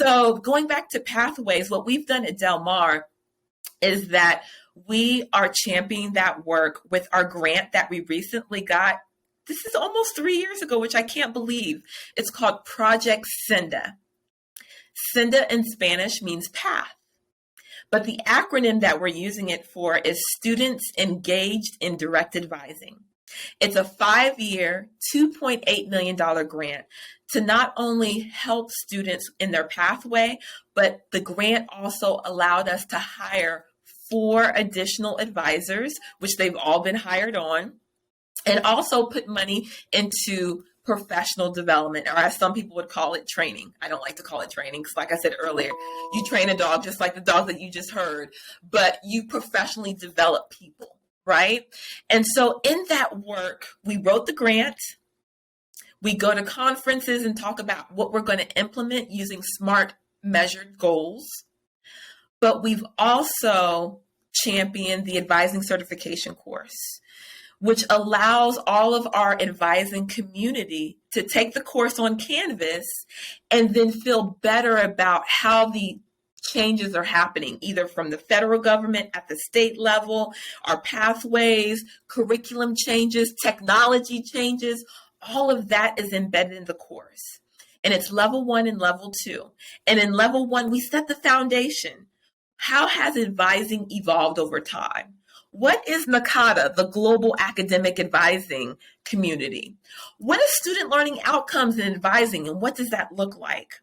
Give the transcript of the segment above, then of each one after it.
So going back to pathways, what we've done at Del Mar is that we are championing that work with our grant that we recently got. This is almost 3 years ago, which I can't believe. It's called Project Senda. Senda in Spanish means path. But the acronym that we're using it for is Students Engaged in Direct Advising. It's a 5-year, $2.8 million grant to not only help students in their pathway, but the grant also allowed us to hire 4 additional advisors, which they've all been hired on, and also put money into professional development, or as some people would call it, training. I don't like to call it training because, like I said earlier, you train a dog just like the dog that you just heard, but you professionally develop people, right? And so in that work, we wrote the grant. We go to conferences and talk about what we're going to implement using SMART measured goals. But we've also championed the advising certification course, which allows all of our advising community to take the course on Canvas and then feel better about how the changes are happening, either from the federal government at the state level, our pathways, curriculum changes, technology changes. All of that is embedded in the course. And it's level 1 and level 2. And in level 1, we set the foundation. How has advising evolved over time? What is NACADA, the global academic advising community? What is student learning outcomes in advising, and what does that look like?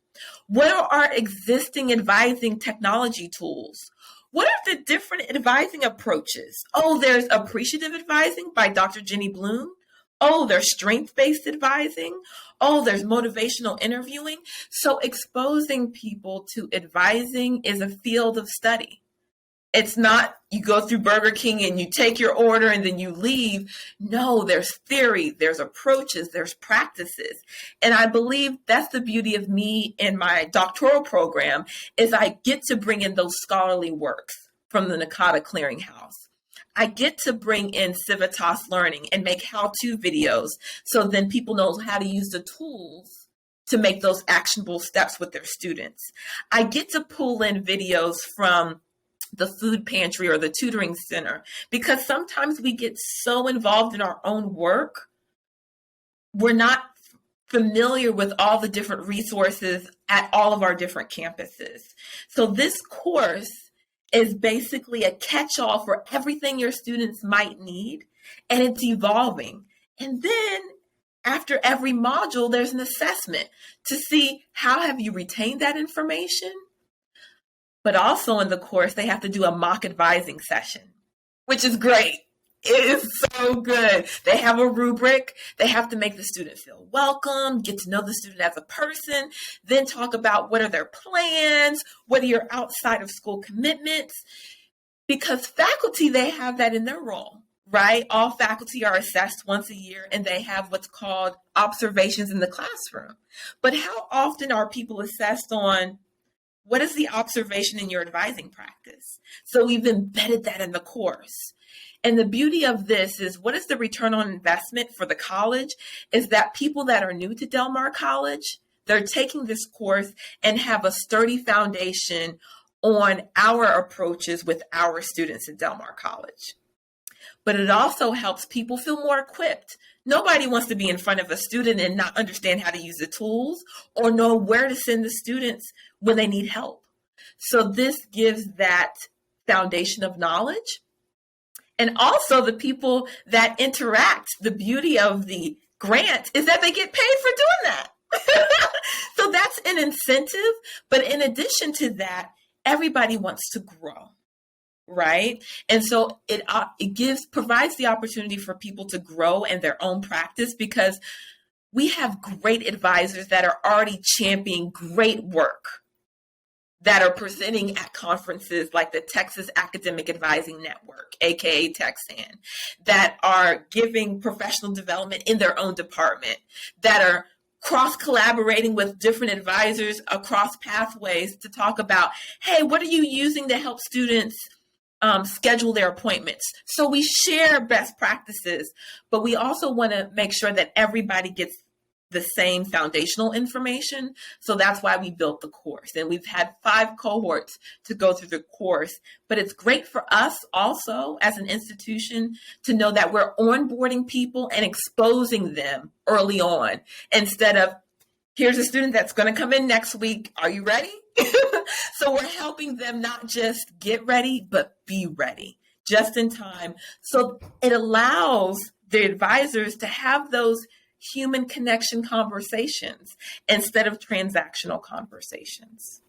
What are our existing advising technology tools? What are the different advising approaches? Oh, there's appreciative advising by Dr. Jenny Bloom. Oh, there's strength-based advising. Oh, there's motivational interviewing. So exposing people to advising is a field of study. It's not you go through Burger King and you take your order and then you leave. No, there's theory, there's approaches, there's practices. And I believe that's the beauty of me in my doctoral program is I get to bring in those scholarly works from the NACADA Clearinghouse. I get to bring in Civitas Learning and make how-to videos so then people know how to use the tools to make those actionable steps with their students. I get to pull in videos from the food pantry or the tutoring center, because sometimes we get so involved in our own work, we're not familiar with all the different resources at all of our different campuses. So this course is basically a catch-all for everything your students might need, and it's evolving. And then after every module, there's an assessment to see how have you retained that information. But also in the course, they have to do a mock advising session, which is great. It is so good. They have a rubric. They have to make the student feel welcome, get to know the student as a person, then talk about what are their plans, what are your outside of school commitments. Because faculty, they have that in their role, right? All faculty are assessed once a year and they have what's called observations in the classroom. But how often are people assessed on what is the observation in your advising practice? So we've embedded that in the course. And the beauty of this is what is the return on investment for the college is that people that are new to Del Mar College, they're taking this course and have a sturdy foundation on our approaches with our students at Del Mar College. But it also helps people feel more equipped. Nobody wants to be in front of a student and not understand how to use the tools or know where to send the students when they need help. So this gives that foundation of knowledge. And also the people that interact, the beauty of the grant is that they get paid for doing that. So that's an incentive. But in addition to that, everybody wants to grow, right? And so it provides the opportunity for people to grow in their own practice because we have great advisors that are already championing great work that are presenting at conferences like the Texas Academic Advising Network, aka TXAN, that are giving professional development in their own department, that are cross-collaborating with different advisors across pathways to talk about, hey, what are you using to help students schedule their appointments? So we share best practices, but we also want to make sure that everybody gets the same foundational information. So that's why we built the course. And we've had 5 cohorts to go through the course. But it's great for us also as an institution to know that we're onboarding people and exposing them early on instead of, here's a student that's going to come in next week. Are you ready? So we're helping them not just get ready, but be ready just in time. So it allows the advisors to have those human connection conversations instead of transactional conversations.